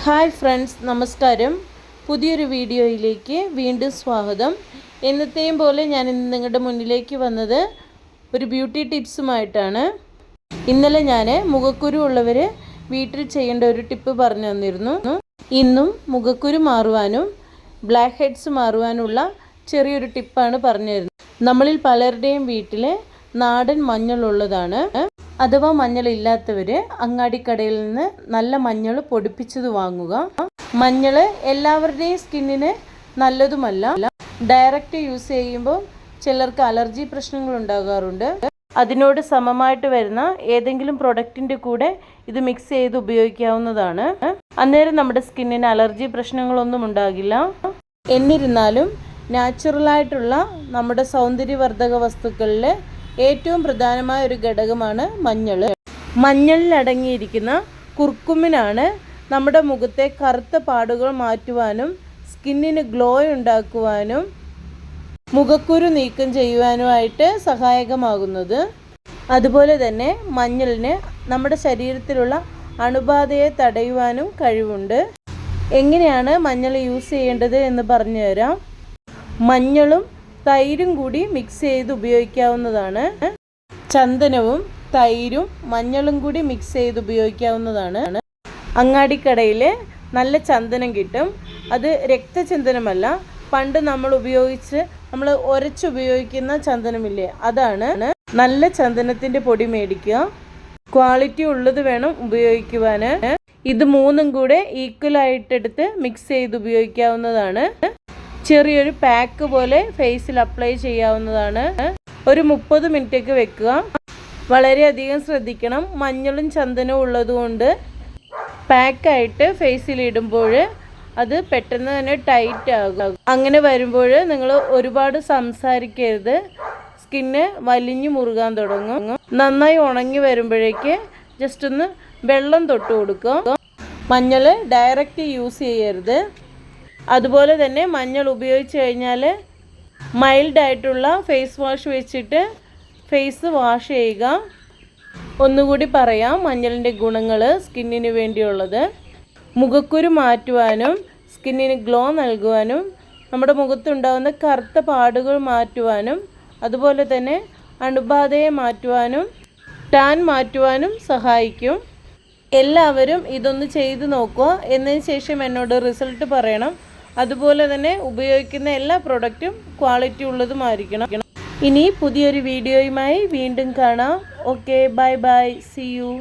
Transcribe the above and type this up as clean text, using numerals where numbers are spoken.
Hi friends, നമസ്കാരം. പുതിയൊരു വീഡിയോയിലേക്ക് വീണ്ടും സ്വാഗതം. എന്നത്തെയും പോലെ ഞാൻ ഇന്ന് നിങ്ങളുടെ മുന്നിലേക്ക് വന്നത് ഒരു ബ്യൂട്ടി ടിപ്സുമായിട്ടാണ്. ഇന്നലെ ഞാൻ മുഖക്കുരു ഉള്ളവർ വീട്ടിൽ ചെയ്യേണ്ട ഒരു ടിപ്പ് പറഞ്ഞു തന്നിരുന്നു. ഇന്നും മുഖക്കുരു മാറുവാനും ബ്ലാക്ക് ഹെഡ്സ് മാറുവാനുള്ള ചെറിയൊരു ടിപ്പാണ് പറഞ്ഞു തരുന്നത്. നമ്മളിൽ പലരുടെയും വീട്ടിൽ നാടൻ മഞ്ഞളുള്ളതാണ്. അഥവാ മഞ്ഞളില്ലാത്തവർ അങ്ങാടിക്കടയിൽ നിന്ന് നല്ല മഞ്ഞൾ പൊടിപ്പിച്ചത് വാങ്ങുക. മഞ്ഞൾ എല്ലാവരുടെയും സ്കിന്നിന് നല്ലതുമല്ല. ഡയറക്റ്റ് യൂസ് ചെയ്യുമ്പോൾ ചിലർക്ക് അലർജി പ്രശ്നങ്ങൾ ഉണ്ടാകാറുണ്ട്. അതിനോട് സമമായിട്ട് വരുന്ന ഏതെങ്കിലും പ്രൊഡക്റ്റിൻ്റെ കൂടെ ഇത് മിക്സ് ചെയ്ത് ഉപയോഗിക്കാവുന്നതാണ്. അന്നേരം നമ്മുടെ സ്കിന്നിന് അലർജി പ്രശ്നങ്ങളൊന്നും ഉണ്ടാകില്ല. എന്നിരുന്നാലും നാച്ചുറലായിട്ടുള്ള നമ്മുടെ സൗന്ദര്യവർദ്ധക വസ്തുക്കളിൽ ഏറ്റവും പ്രധാനമായ ഒരു ഘടകമാണ് മഞ്ഞൾ. മഞ്ഞളിൽ അടങ്ങിയിരിക്കുന്ന കുർക്കുമിനാണ് നമ്മുടെ മുഖത്തെ കറുത്ത പാടുകൾ മാറ്റുവാനും സ്കിന്നിന് ഗ്ലോ ഉണ്ടാക്കുവാനും മുഖക്കുരു നീക്കം ചെയ്യുവാനുമായിട്ട് സഹായകമാകുന്നത്. അതുപോലെ തന്നെ മഞ്ഞളിന് നമ്മുടെ ശരീരത്തിലുള്ള അണുബാധയെ തടയുവാനും കഴിവുണ്ട്. എങ്ങനെയാണ് മഞ്ഞൾ യൂസ് ചെയ്യേണ്ടത് എന്ന് പറഞ്ഞു തരാം. മഞ്ഞളും തൈരും കൂടി മിക്സ് ചെയ്ത് ഉപയോഗിക്കാവുന്നതാണ്. ചന്ദനവും തൈരും മഞ്ഞളും കൂടി മിക്സ് ചെയ്ത് ഉപയോഗിക്കാവുന്നതാണ്. അങ്ങാടിക്കടയിൽ നല്ല ചന്ദനം കിട്ടും. അത് രക്തചന്ദനമല്ല, പണ്ട് നമ്മൾ ഉരച്ചുപയോഗിക്കുന്ന ചന്ദനമില്ലേ, അതാണ്. നല്ല ചന്ദനത്തിൻ്റെ പൊടി മേടിക്കുക. ക്വാളിറ്റി ഉള്ളത് വേണം ഉപയോഗിക്കുവാൻ. ഇത് മൂന്നും കൂടെ ഈക്വലായിട്ടെടുത്ത് മിക്സ് ചെയ്ത് ഉപയോഗിക്കാവുന്നതാണ്. ചെറിയൊരു പാക്ക് പോലെ ഫേസിൽ അപ്ലൈ ചെയ്യാവുന്നതാണ്. ഒരു 30 മിനിറ്റൊക്കെ വെക്കുക. വളരെയധികം ശ്രദ്ധിക്കണം. മഞ്ഞളും ചന്ദനവും ഉള്ളതുകൊണ്ട് പാക്കായിട്ട് ഫേസിൽ ഇടുമ്പോൾ അത് പെട്ടെന്ന് തന്നെ ടൈറ്റ് ആകും. അങ്ങനെ വരുമ്പോൾ നിങ്ങൾ ഒരുപാട് സംസാരിക്കരുത്. സ്കിന്ന് വലിഞ്ഞു മുറുകാൻ തുടങ്ങും. നന്നായി ഉണങ്ങി വരുമ്പോഴേക്ക് ജസ്റ്റ് ഒന്ന് വെള്ളം തൊട്ട് കൊടുക്കുക. മഞ്ഞൾ ഡയറക്റ്റ് യൂസ് ചെയ്യരുത്. അതുപോലെ തന്നെ മഞ്ഞൾ ഉപയോഗിച്ച് കഴിഞ്ഞാൽ മൈൽഡായിട്ടുള്ള ഫേസ് വാഷ് വെച്ചിട്ട് ഫേസ് വാഷ് ചെയ്യുക. ഒന്നുകൂടി പറയാം മഞ്ഞളിൻ്റെ ഗുണങ്ങൾ സ്കിന്നിന് വേണ്ടിയുള്ളത്. മുഖക്കുരു മാറ്റുവാനും സ്കിന്നിന് ഗ്ലോ നൽകുവാനും നമ്മുടെ മുഖത്തുണ്ടാകുന്ന കറുത്ത പാടുകൾ മാറ്റുവാനും അതുപോലെ തന്നെ അണുബാധയെ മാറ്റുവാനും ടാൻ മാറ്റുവാനും സഹായിക്കും. എല്ലാവരും ഇതൊന്ന് ചെയ്ത് നോക്കുക. എന്നതിന് ശേഷം എന്നോട് റിസൾട്ട് പറയണം. അതുപോലെ തന്നെ ഉപയോഗിക്കുന്ന എല്ലാ പ്രൊഡക്റ്റും ക്വാളിറ്റി ഉള്ളതുമായിരിക്കണം. ഇനി പുതിയൊരു വീഡിയോയുമായി വീണ്ടും കാണാം. Okay, bye bye, see U.